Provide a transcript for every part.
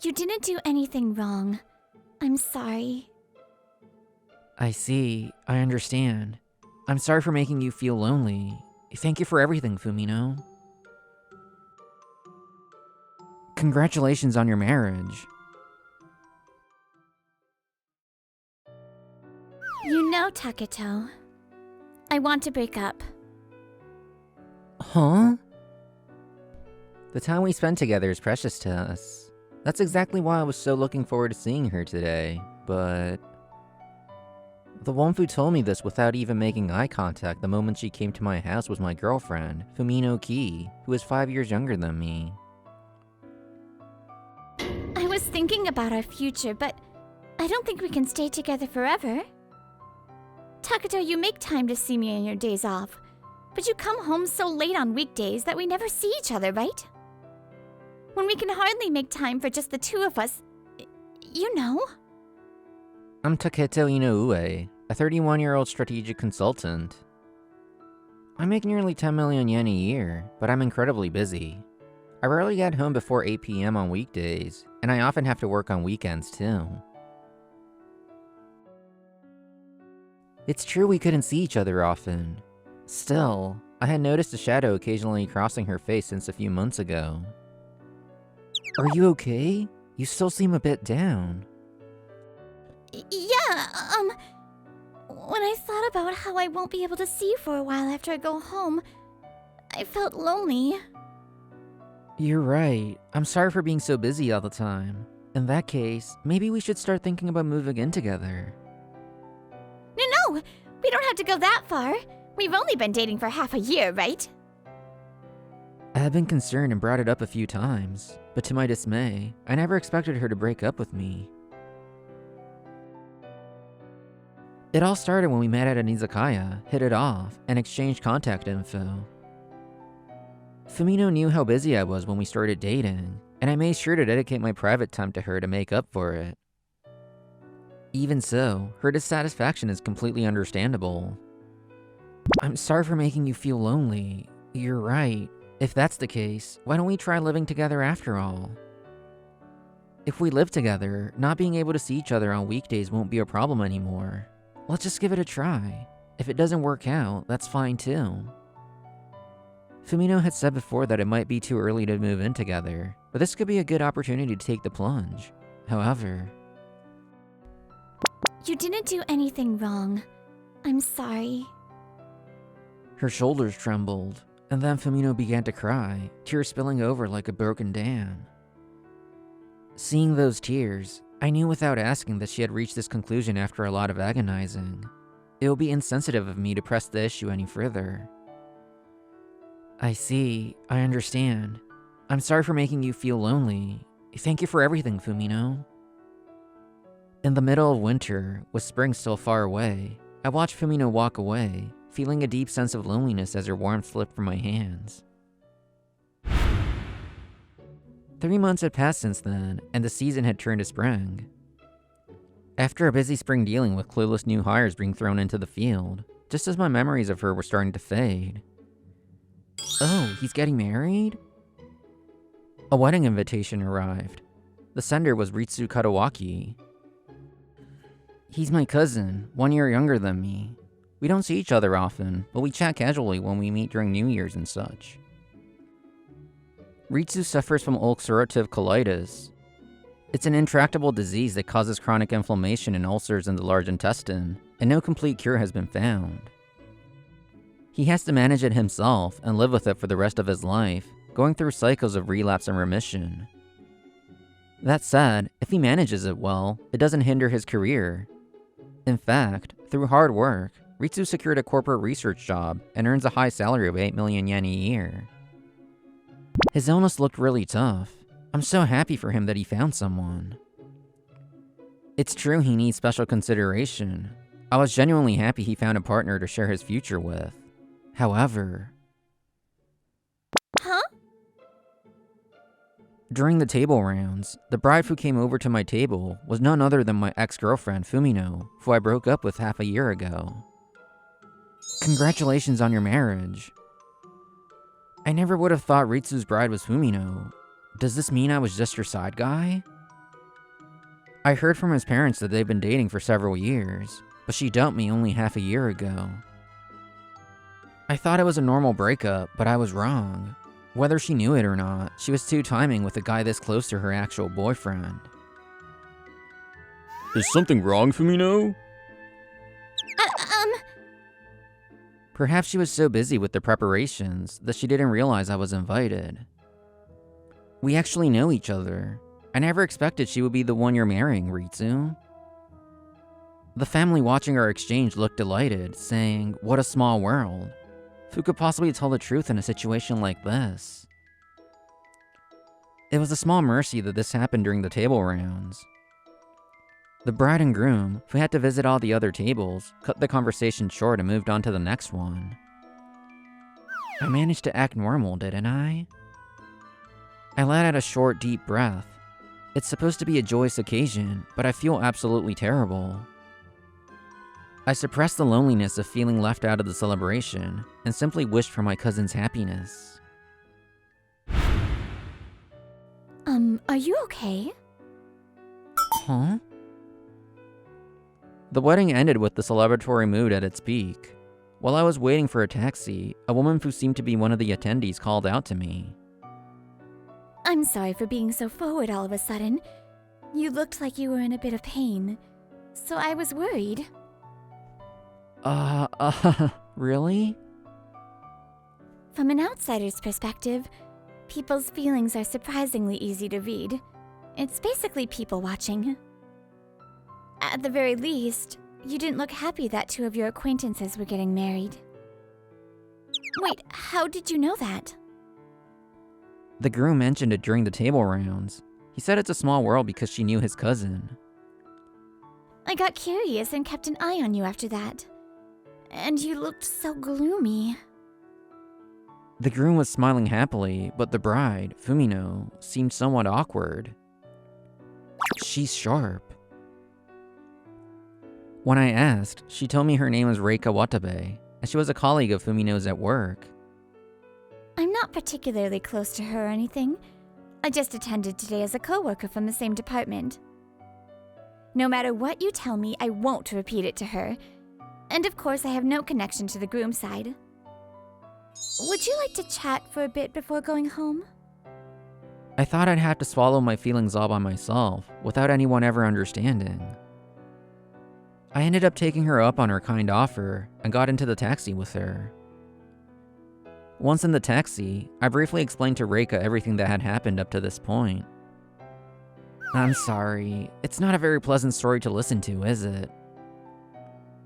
You didn't do anything wrong. I'm sorry. I see. I understand. I'm sorry for making you feel lonely. Thank you for everything, Fumino. Congratulations on your marriage. You know, Taketo, I want to break up. Huh? The time we spent together is precious to us. That's exactly why I was so looking forward to seeing her today, but... The one who told me this without even making eye contact the moment she came to my house was my girlfriend, Fumino Ki, who is 5 years younger than me. I was thinking about our future, but I don't think we can stay together forever. Taketo, you make time to see me on your days off, but you come home so late on weekdays that we never see each other, right? When we can hardly make time for just the two of us, you know? I'm Taketo Inoue, a 31-year-old strategic consultant. I make nearly 10 million yen a year, but I'm incredibly busy. I rarely get home before 8 p.m. on weekdays, and I often have to work on weekends too. It's true we couldn't see each other often. Still, I had noticed a shadow occasionally crossing her face since a few months ago. Are you okay? You still seem a bit down. Yeah, when I thought about how I won't be able to see you for a while after I go home, I felt lonely. You're right. I'm sorry for being so busy all the time. In that case, maybe we should start thinking about moving in together. No, we don't have to go that far. We've only been dating for half a year, right? I have been concerned and brought it up a few times, but to my dismay, I never expected her to break up with me. It all started when we met at an izakaya, hit it off, and exchanged contact info. Fumino knew how busy I was when we started dating, and I made sure to dedicate my private time to her to make up for it. Even so, her dissatisfaction is completely understandable. I'm sorry for making you feel lonely. You're right. If that's the case, why don't we try living together after all? If we live together, not being able to see each other on weekdays won't be a problem anymore. Let's just give it a try. If it doesn't work out, that's fine too. Fumino had said before that it might be too early to move in together, but this could be a good opportunity to take the plunge. However... You didn't do anything wrong. I'm sorry. Her shoulders trembled, and then Fumino began to cry, tears spilling over like a broken dam. Seeing those tears, I knew without asking that she had reached this conclusion after a lot of agonizing. It would be insensitive of me to press the issue any further. I see. I understand. I'm sorry for making you feel lonely. Thank you for everything, Fumino. In the middle of winter, with spring still far away, I watched Fumino walk away, feeling a deep sense of loneliness as her warmth slipped from my hands. 3 months had passed since then, and the season had turned to spring. After a busy spring dealing with clueless new hires being thrown into the field, just as my memories of her were starting to fade. Oh, he's getting married? A wedding invitation arrived. The sender was Ritsu Kadawaki. He's my cousin, 1 year younger than me. We don't see each other often, but we chat casually when we meet during New Year's and such. Ritsu suffers from ulcerative colitis. It's an intractable disease that causes chronic inflammation and ulcers in the large intestine, and no complete cure has been found. He has to manage it himself and live with it for the rest of his life, going through cycles of relapse and remission. That said, if he manages it well, it doesn't hinder his career. In fact, through hard work, Ritsu secured a corporate research job and earns a high salary of 8 million yen a year. His illness looked really tough. I'm so happy for him that he found someone. It's true he needs special consideration. I was genuinely happy he found a partner to share his future with. However... Huh? During the table rounds, the bride who came over to my table was none other than my ex-girlfriend Fumino, who I broke up with half a year ago. Congratulations on your marriage. I never would have thought Ritsu's bride was Fumino. Does this mean I was just your side guy? I heard from his parents that they've been dating for several years, but she dumped me only half a year ago. I thought it was a normal breakup, but I was wrong. Whether she knew it or not, she was two-timing with a guy this close to her actual boyfriend. Is something wrong, Fumino? Perhaps she was so busy with the preparations that she didn't realize I was invited. We actually know each other. I never expected she would be the one you're marrying, Ritsu. The family watching our exchange looked delighted, saying, "What a small world. Who could possibly tell the truth in a situation like this?" It was a small mercy that this happened during the table rounds. The bride and groom, who had to visit all the other tables, cut the conversation short and moved on to the next one. I managed to act normal, didn't I? I let out a short, deep breath. It's supposed to be a joyous occasion, but I feel absolutely terrible. I suppressed the loneliness of feeling left out of the celebration and simply wished for my cousin's happiness. Are you okay? Huh? The wedding ended with the celebratory mood at its peak. While I was waiting for a taxi, a woman who seemed to be one of the attendees called out to me. I'm sorry for being so forward all of a sudden. You looked like you were in a bit of pain, so I was worried. Really? From an outsider's perspective, people's feelings are surprisingly easy to read. It's basically people watching. At the very least, you didn't look happy that two of your acquaintances were getting married. Wait, how did you know that? The groom mentioned it during the table rounds. He said it's a small world because she knew his cousin. I got curious and kept an eye on you after that. And you looked so gloomy. The groom was smiling happily, but the bride, Fumino, seemed somewhat awkward. She's sharp. When I asked, she told me her name was Reika Watabe, and she was a colleague of Fumino's at work. I'm not particularly close to her or anything. I just attended today as a coworker from the same department. No matter what you tell me, I won't repeat it to her. And of course, I have no connection to the groom side. Would you like to chat for a bit before going home? I thought I'd have to swallow my feelings all by myself, without anyone ever understanding. I ended up taking her up on her kind offer, and got into the taxi with her. Once in the taxi, I briefly explained to Reika everything that had happened up to this point. I'm sorry, it's not a very pleasant story to listen to, is it?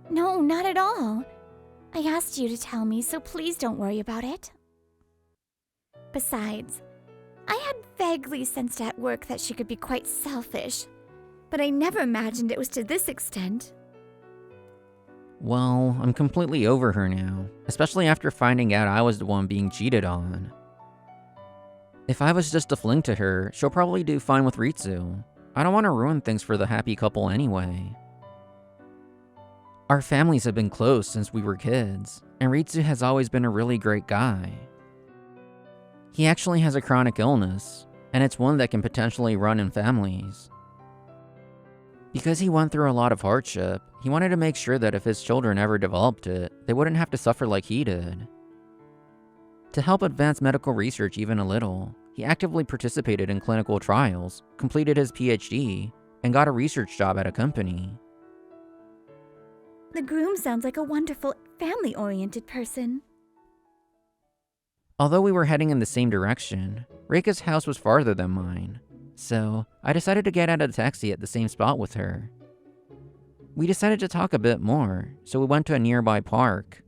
No, not at all. I asked you to tell me, so please don't worry about it. Besides, I had vaguely sensed at work that she could be quite selfish, but I never imagined it was to this extent. Well, I'm completely over her now, especially after finding out I was the one being cheated on. If I was just a fling to her, she'll probably do fine with Ritsu. I don't want to ruin things for the happy couple anyway. Our families have been close since we were kids, and Ritsu has always been a really great guy. He actually has a chronic illness, and it's one that can potentially run in families. Because he went through a lot of hardship, he wanted to make sure that if his children ever developed it, they wouldn't have to suffer like he did. To help advance medical research even a little, he actively participated in clinical trials, completed his PhD, and got a research job at a company. The groom sounds like a wonderful, family-oriented person. Although we were heading in the same direction, Reika's house was farther than mine, so I decided to get out of the taxi at the same spot with her. We decided to talk a bit more, so we went to a nearby park.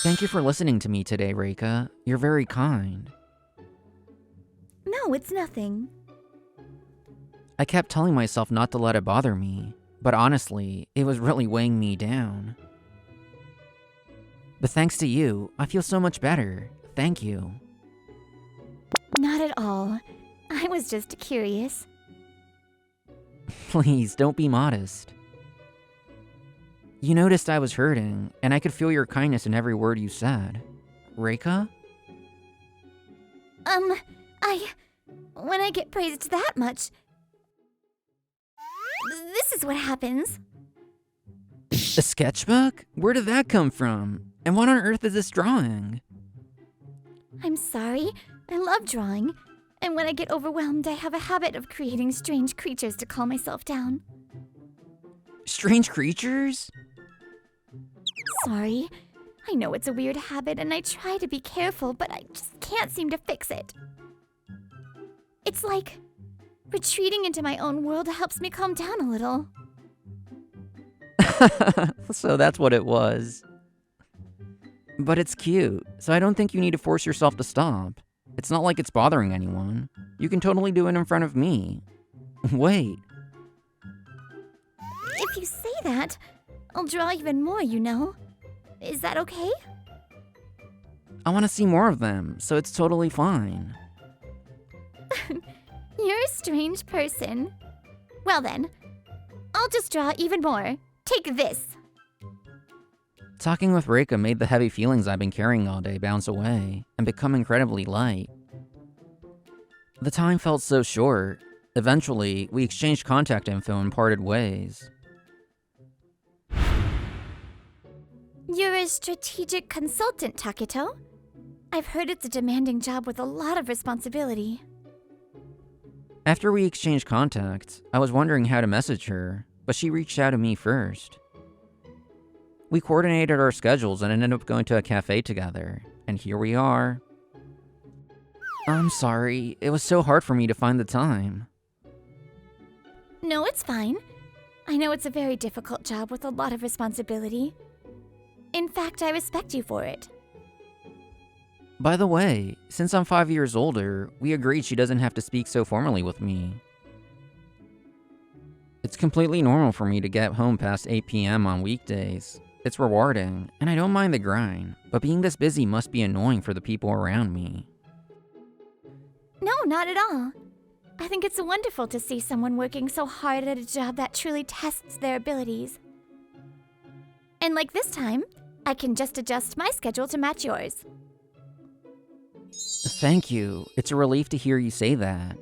Thank you for listening to me today, Reika. You're very kind. No, it's nothing. I kept telling myself not to let it bother me, but honestly, it was really weighing me down. But thanks to you, I feel so much better. Thank you. Not at all. I was just curious. Please, don't be modest. You noticed I was hurting, and I could feel your kindness in every word you said. Reika? When I get praised that much, this is what happens. A sketchbook? Where did that come from? And what on earth is this drawing? I'm sorry. I love drawing. And when I get overwhelmed, I have a habit of creating strange creatures to calm myself down. Strange creatures? Sorry. I know it's a weird habit and I try to be careful, but I just can't seem to fix it. It's like retreating into my own world helps me calm down a little. So that's what it was. But it's cute, so I don't think you need to force yourself to stop. It's not like it's bothering anyone. You can totally do it in front of me. Wait. If you say that, I'll draw even more, you know. Is that okay? I want to see more of them, so it's totally fine. You're a strange person. Well then, I'll just draw even more. Take this. Talking with Reika made the heavy feelings I've been carrying all day bounce away and become incredibly light. The time felt so short. Eventually, we exchanged contact info and parted ways. You're a strategic consultant, Taketo. I've heard it's a demanding job with a lot of responsibility. After we exchanged contact, I was wondering how to message her, but she reached out to me first. We coordinated our schedules and ended up going to a cafe together, and here we are. I'm sorry, it was so hard for me to find the time. No, it's fine. I know it's a very difficult job with a lot of responsibility. In fact, I respect you for it. By the way, since I'm 5 years older, we agreed she doesn't have to speak so formally with me. It's completely normal for me to get home past 8 p.m. on weekdays. It's rewarding, and I don't mind the grind, but being this busy must be annoying for the people around me. No, not at all. I think it's wonderful to see someone working so hard at a job that truly tests their abilities. And like this time, I can just adjust my schedule to match yours. Thank you. It's a relief to hear you say that.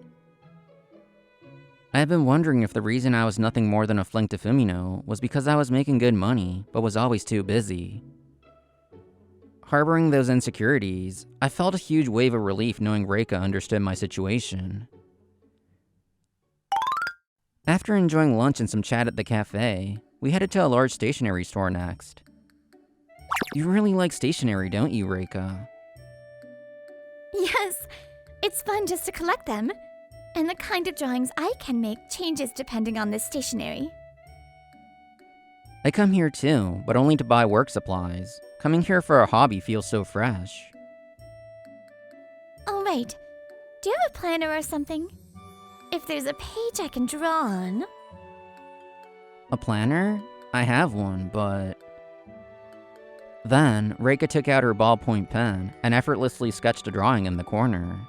I've been wondering if the reason I was nothing more than a fling to Fumino was because I was making good money, but was always too busy. Harboring those insecurities, I felt a huge wave of relief knowing Reika understood my situation. After enjoying lunch and some chat at the cafe, we headed to a large stationery store next. You really like stationery, don't you, Reika? Yes, it's fun just to collect them. And the kind of drawings I can make changes depending on this stationery. I come here too, but only to buy work supplies. Coming here for a hobby feels so fresh. Oh, right. Do you have a planner or something? If there's a page I can draw on. A planner? I have one, but... Then, Reika took out her ballpoint pen and effortlessly sketched a drawing in the corner.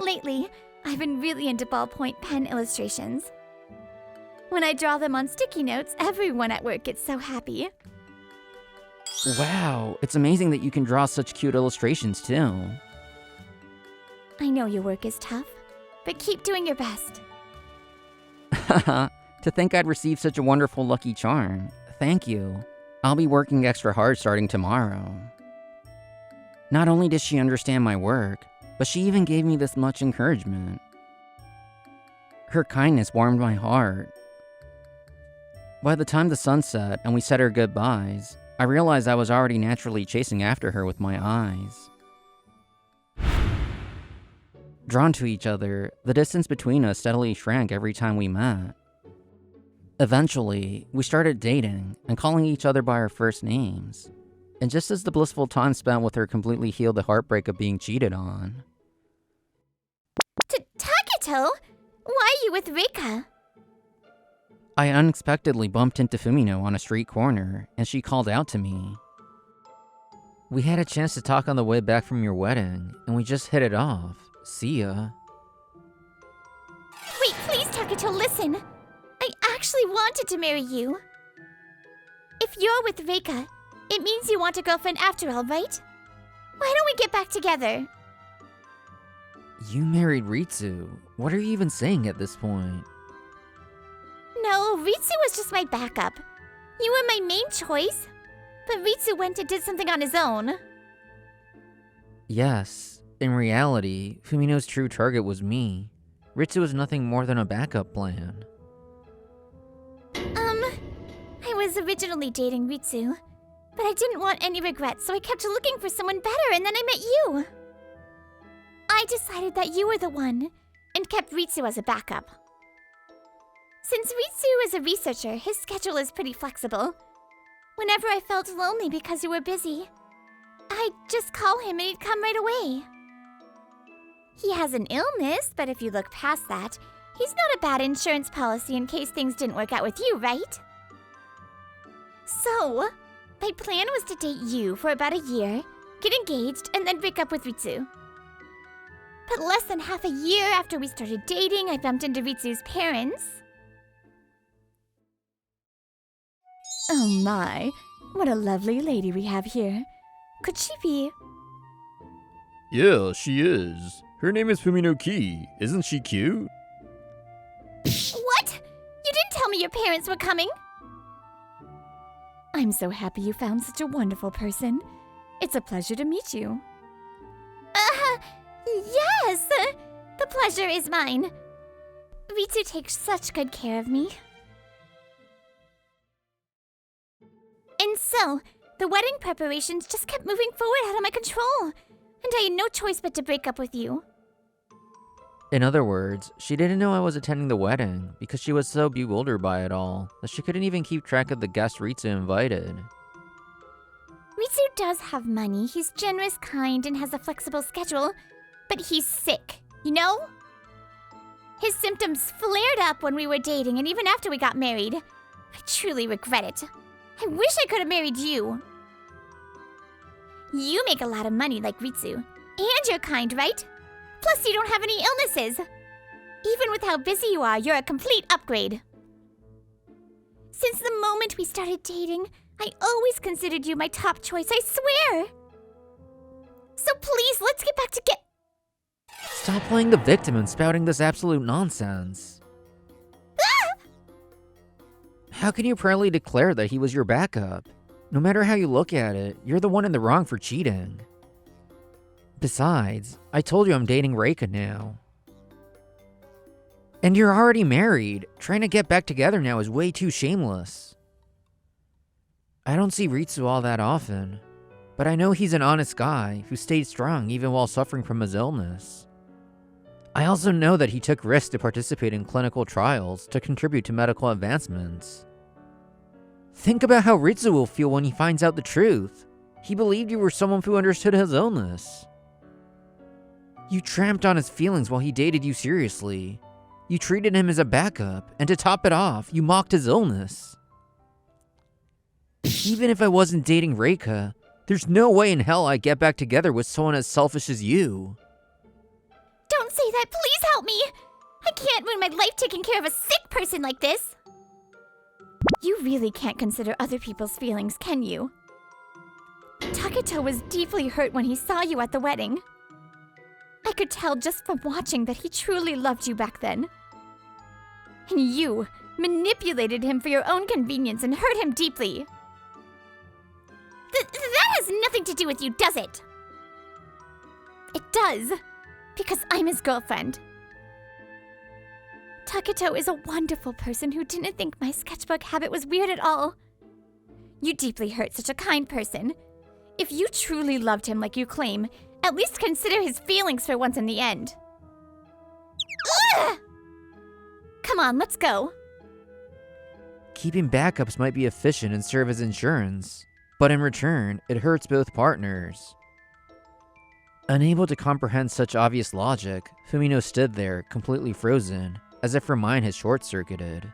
Lately, I've been really into ballpoint pen illustrations. When I draw them on sticky notes, everyone at work gets so happy. Wow, it's amazing that you can draw such cute illustrations too. I know your work is tough, but keep doing your best. Haha, to think I'd receive such a wonderful lucky charm. Thank you. I'll be working extra hard starting tomorrow. Not only does she understand my work, but she even gave me this much encouragement. Her kindness warmed my heart. By the time the sun set and we said our goodbyes, I realized I was already naturally chasing after her with my eyes. Drawn to each other, the distance between us steadily shrank every time we met. Eventually, we started dating and calling each other by our first names. And just as the blissful time spent with her completely healed the heartbreak of being cheated on. Taketo? Why are you with Reika? I unexpectedly bumped into Fumino on a street corner, and she called out to me. We had a chance to talk on the way back from your wedding, and we just hit it off. See ya. Wait, please, Taketo, listen. I actually wanted to marry you. If you're with Reika, it means you want a girlfriend after all, right? Why don't we get back together? You married Ritsu. What are you even saying at this point? Oh, Ritsu was just my backup. You were my main choice, but Ritsu went and did something on his own. Yes, in reality, Fumino's true target was me. Ritsu was nothing more than a backup plan. I was originally dating Ritsu, but I didn't want any regrets, so I kept looking for someone better, and then I met you. I decided that you were the one, and kept Ritsu as a backup. Since Ritsu is a researcher, his schedule is pretty flexible. Whenever I felt lonely because you were busy, I'd just call him and he'd come right away. He has an illness, but if you look past that, he's not a bad insurance policy in case things didn't work out with you, right? So, my plan was to date you for about a year, get engaged, and then break up with Ritsu. But less than half a year after we started dating, I bumped into Ritsu's parents. Oh my, what a lovely lady we have here. Could she be... Yeah, she is. Her name is Fumino Ki. Isn't she cute? What? You didn't tell me your parents were coming? I'm so happy you found such a wonderful person. It's a pleasure to meet you. Yes! The pleasure is mine. Ritsu takes such good care of me. And so, the wedding preparations just kept moving forward out of my control, and I had no choice but to break up with you. In other words, she didn't know I was attending the wedding because she was so bewildered by it all that she couldn't even keep track of the guests Ritsu invited. Ritsu does have money, he's generous, kind, and has a flexible schedule, but he's sick, you know? His symptoms flared up when we were dating and even after we got married. I truly regret it. I wish I could have married you. You make a lot of money like Ritsu, and you're kind, right? Plus you don't have any illnesses. Even with how busy you are, you're a complete upgrade. Since the moment we started dating, I always considered you my top choice, I swear. So please, let's get back together. Stop playing the victim and spouting this absolute nonsense. How can you proudly declare that he was your backup? No matter how you look at it, you're the one in the wrong for cheating. Besides, I told you I'm dating Reika now. And you're already married. Trying to get back together now is way too shameless. I don't see Ritsu all that often, but I know he's an honest guy who stayed strong even while suffering from his illness. I also know that he took risks to participate in clinical trials to contribute to medical advancements. Think about how Ritsu will feel when he finds out the truth. He believed you were someone who understood his illness. You tramped on his feelings while he dated you seriously. You treated him as a backup, and to top it off, you mocked his illness. Even if I wasn't dating Reika, there's no way in hell I'd get back together with someone as selfish as you. Don't say that, please help me! I can't ruin my life taking care of a sick person like this! You really can't consider other people's feelings, can you? Taketo was deeply hurt when he saw you at the wedding. I could tell just from watching that he truly loved you back then. And you manipulated him for your own convenience and hurt him deeply. That has nothing to do with you, does it? It does, because I'm his girlfriend. Taketo is a wonderful person who didn't think my sketchbook habit was weird at all. You deeply hurt such a kind person. If you truly loved him like you claim, at least consider his feelings for once in the end. Ugh! Come on, let's go. Keeping backups might be efficient and serve as insurance, but in return, it hurts both partners. Unable to comprehend such obvious logic, Fumino stood there, completely frozen, as if her mind had short-circuited.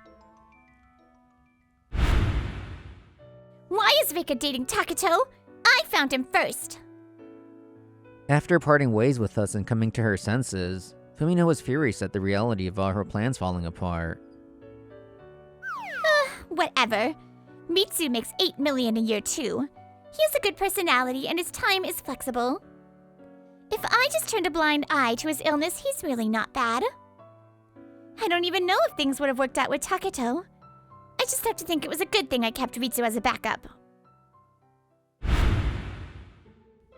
Why is Reika dating Taketo? I found him first. After parting ways with us and coming to her senses, Fumino was furious at the reality of all her plans falling apart. Whatever. Mitsu makes 8 million a year too. He has a good personality and his time is flexible. If I just turned a blind eye to his illness, he's really not bad. I don't even know if things would have worked out with Taketo. just have to think it was a good thing I kept Ritsu as a backup.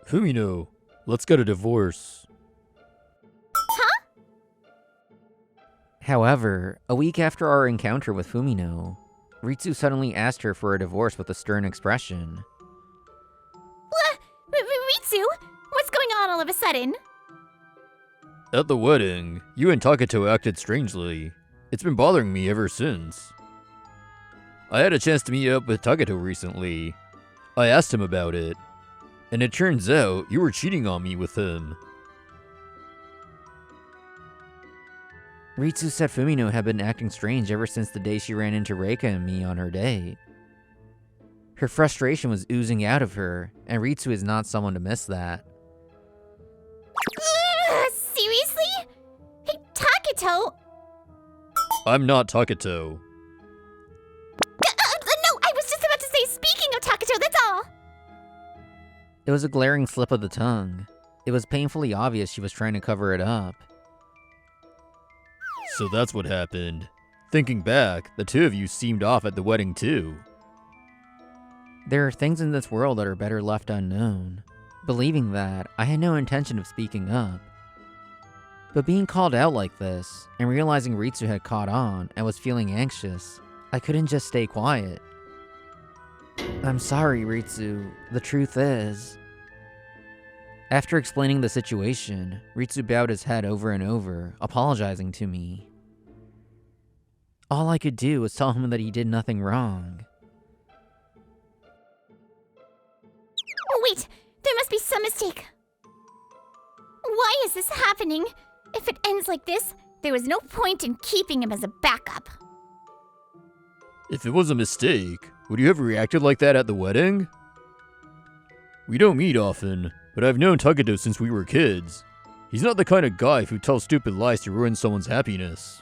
Fumino, let's get a divorce. However, a week after our encounter with Fumino, Ritsu suddenly asked her for a divorce with a stern expression. Ritsu, what's going on all of a sudden? At the wedding, you and Taketo acted strangely. It's been bothering me ever since. I had a chance to meet up with Taketo recently. I asked him about it, and it turns out you were cheating on me with him. Ritsu said Fumino had been acting strange ever since the day she ran into Reika and me on her date. Her frustration was oozing out of her, and Ritsu is not someone to miss that. Seriously? Hey, Taketo! I'm not Taketo. No, I was just about to say, speaking of Taketo, that's all! It was a glaring slip of the tongue. It was painfully obvious she was trying to cover it up. So that's what happened. Thinking back, the two of you seemed off at the wedding too. There are things in this world that are better left unknown. Believing that, I had no intention of speaking up. But being called out like this, and realizing Ritsu had caught on and was feeling anxious, I couldn't just stay quiet. I'm sorry, Ritsu. The truth is... After explaining the situation, Ritsu bowed his head over and over, apologizing to me. All I could do was tell him that he did nothing wrong. Wait, there must be some mistake. Why is this happening? If it ends like this, there was no point in keeping him as a backup. If it was a mistake, would you have reacted like that at the wedding? We don't meet often, but I've known Taketo since we were kids. He's not the kind of guy who tells stupid lies to ruin someone's happiness.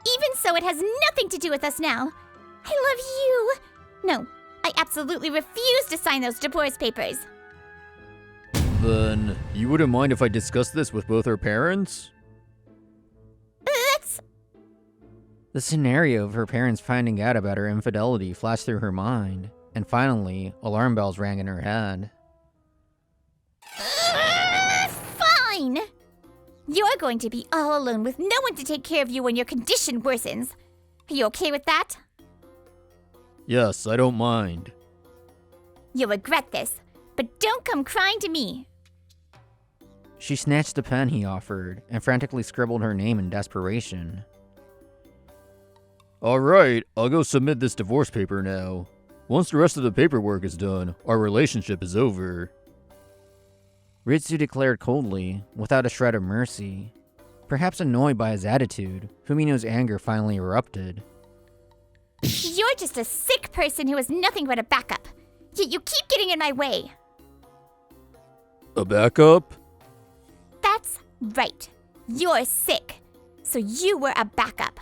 Even so, it has nothing to do with us now. I love you. No, I absolutely refuse to sign those divorce papers. Then, you wouldn't mind if I discussed this with both our parents? That's... The scenario of her parents finding out about her infidelity flashed through her mind, and finally, alarm bells rang in her head. Fine! You're going to be all alone with no one to take care of you when your condition worsens. Are you okay with that? Yes, I don't mind. You'll regret this, but don't come crying to me. She snatched the pen he offered and frantically scribbled her name in desperation. Alright, I'll go submit this divorce paper now. Once the rest of the paperwork is done, our relationship is over. Ritsu declared coldly, without a shred of mercy. Perhaps annoyed by his attitude, Fumino's anger finally erupted. You're just a sick person who is nothing but a backup. Yet you keep getting in my way. A backup? That's right. You're sick. So you were a backup.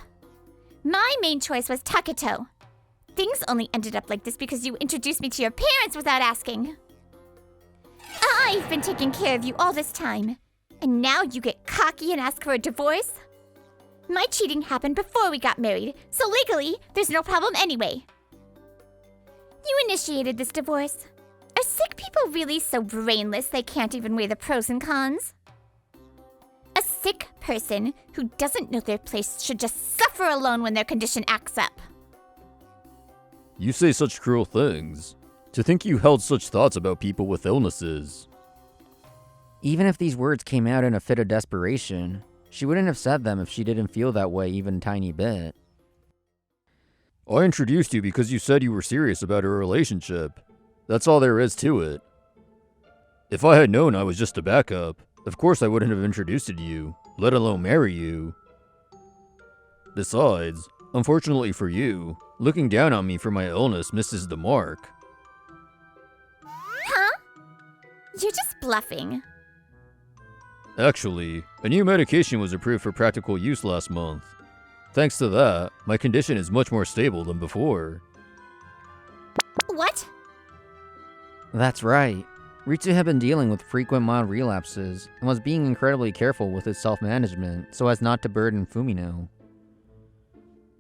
My main choice was Taketo. Things only ended up like this because you introduced me to your parents without asking. I've been taking care of you all this time, and now you get cocky and ask for a divorce? My cheating happened before we got married, so legally, there's no problem anyway. You initiated this divorce. Are sick people really so brainless they can't even weigh the pros and cons? A sick person who doesn't know their place should just suffer alone when their condition acts up. You say such cruel things. To think you held such thoughts about people with illnesses. Even if these words came out in a fit of desperation, she wouldn't have said them if she didn't feel that way even a tiny bit. I introduced you because you said you were serious about our relationship. That's all there is to it. If I had known I was just a backup, of course I wouldn't have introduced you, let alone marry you. Besides, unfortunately for you, looking down on me for my illness misses the mark. Huh? You're just bluffing. Actually, a new medication was approved for practical use last month. Thanks to that, my condition is much more stable than before. What? That's right. Ritsu had been dealing with frequent mild relapses and was being incredibly careful with his self-management so as not to burden Fumino.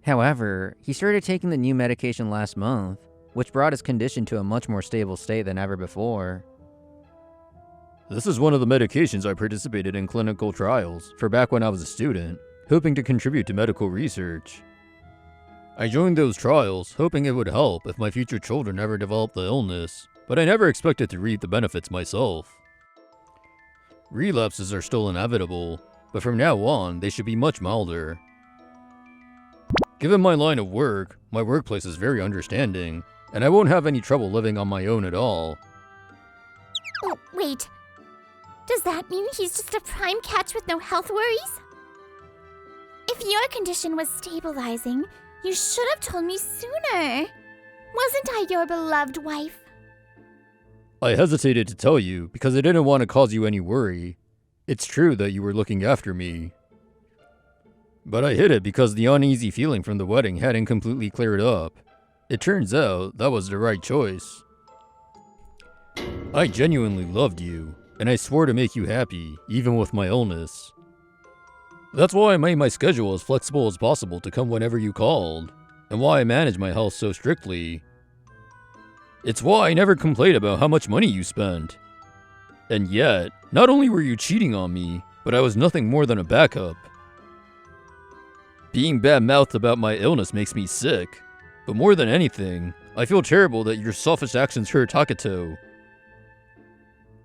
However, he started taking the new medication last month, which brought his condition to a much more stable state than ever before. This is one of the medications I participated in clinical trials for back when I was a student, hoping to contribute to medical research. I joined those trials hoping it would help if my future children ever developed the illness, but I never expected to reap the benefits myself. Relapses are still inevitable, but from now on, they should be much milder. Given my line of work, my workplace is very understanding, and I won't have any trouble living on my own at all. Oh, wait. Does that mean he's just a prime catch with no health worries? If your condition was stabilizing, you should have told me sooner. Wasn't I your beloved wife? I hesitated to tell you because I didn't want to cause you any worry. It's true that you were looking after me. But I hid it because the uneasy feeling from the wedding hadn't completely cleared up. It turns out that was the right choice. I genuinely loved you, and I swore to make you happy, even with my illness. That's why I made my schedule as flexible as possible to come whenever you called, and why I manage my health so strictly. It's why I never complained about how much money you spent. And yet, not only were you cheating on me, but I was nothing more than a backup. Being bad-mouthed about my illness makes me sick, but more than anything, I feel terrible that your selfish actions hurt Taketo.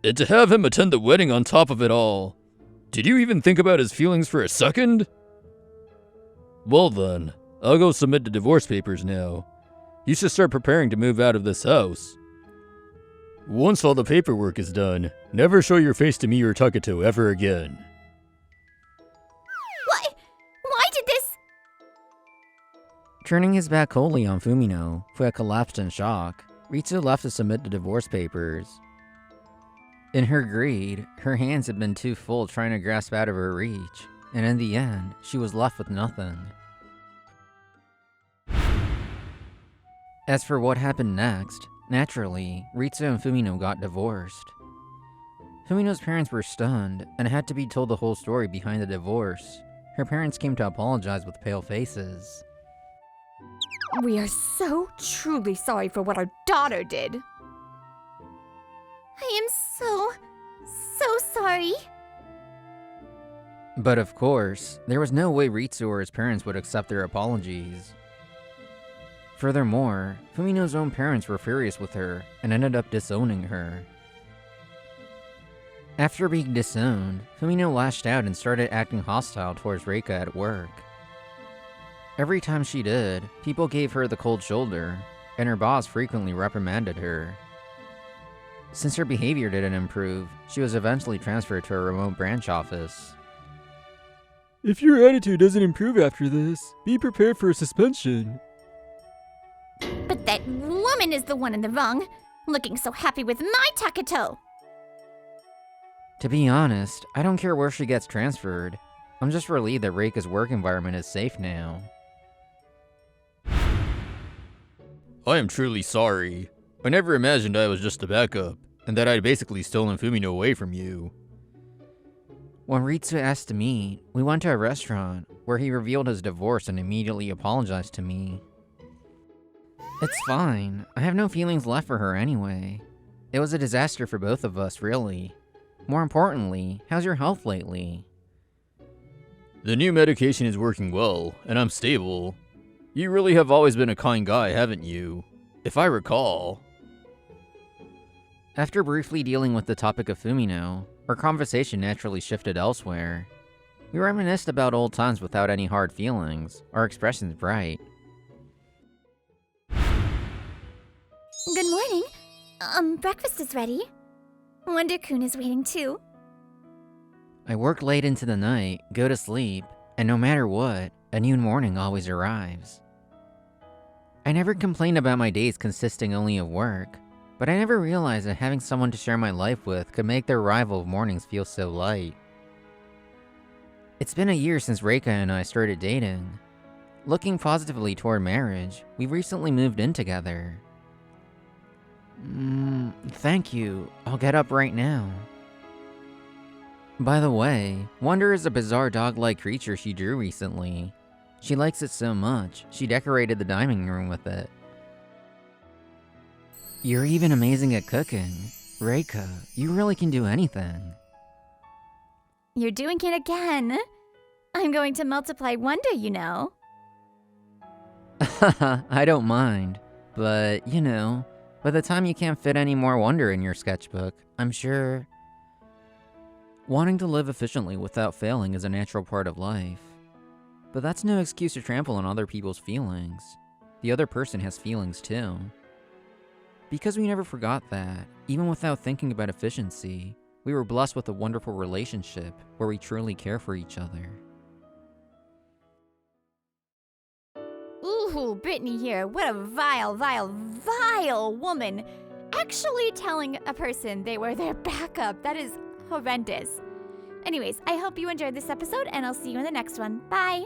And to have him attend the wedding on top of it all, did you even think about his feelings for a second? Well then, I'll go submit the divorce papers now. You should start preparing to move out of this house. Once all the paperwork is done, never show your face to me or Taketo ever again. What? Why did this? Turning his back wholly on Fumino, who had collapsed in shock, Ritsu left to submit the divorce papers. In her greed, her hands had been too full trying to grasp out of her reach, and in the end, she was left with nothing. As for what happened next, naturally, Ritsu and Fumino got divorced. Fumino's parents were stunned and had to be told the whole story behind the divorce. Her parents came to apologize with pale faces. We are so truly sorry for what our daughter did. I am so sorry. But of course, there was no way Ritsu or his parents would accept their apologies. Furthermore, Fumino's own parents were furious with her and ended up disowning her. After being disowned, Fumino lashed out and started acting hostile towards Reika at work. Every time she did, people gave her the cold shoulder, and her boss frequently reprimanded her. Since her behavior didn't improve, she was eventually transferred to a remote branch office. If your attitude doesn't improve after this, be prepared for a suspension. But that woman is the one in the wrong, looking so happy with my Taketo. To be honest, I don't care where she gets transferred. I'm just relieved that Reika's work environment is safe now. I am truly sorry. I never imagined I was just a backup, and that I'd basically stolen Fumino away from you. When Ritsu asked to meet, we went to a restaurant, where he revealed his divorce and immediately apologized to me. It's fine, I have no feelings left for her anyway. It was a disaster for both of us, really. More importantly, how's your health lately? The new medication is working well, and I'm stable. You really have always been a kind guy, haven't you? If I recall. After briefly dealing with the topic of Fumino, our conversation naturally shifted elsewhere. We reminisced about old times without any hard feelings, our expressions bright. Good morning. Breakfast is ready. Wonder-kun is waiting too. I work late into the night, go to sleep, and no matter what, a new morning always arrives. I never complained about my days consisting only of work, but I never realized that having someone to share my life with could make the arrival of mornings feel so light. It's been a year since Reika and I started dating. Looking positively toward marriage, we recently moved in together. Thank you. I'll get up right now. By the way, Wonder is a bizarre dog-like creature she drew recently. She likes it so much, she decorated the dining room with it. You're even amazing at cooking. Reika, you really can do anything. You're doing it again. I'm going to multiply wonder, you know. I don't mind. But, you know, by the time you can't fit any more wonder in your sketchbook, I'm sure... Wanting to live efficiently without failing is a natural part of life. But that's no excuse to trample on other people's feelings. The other person has feelings too. Because we never forgot that, even without thinking about efficiency, we were blessed with a wonderful relationship where we truly care for each other. Ooh, Brittany here. What a vile, vile, vile woman. Actually telling a person they were their backup. That is horrendous. Anyways, I hope you enjoyed this episode, and I'll see you in the next one. Bye!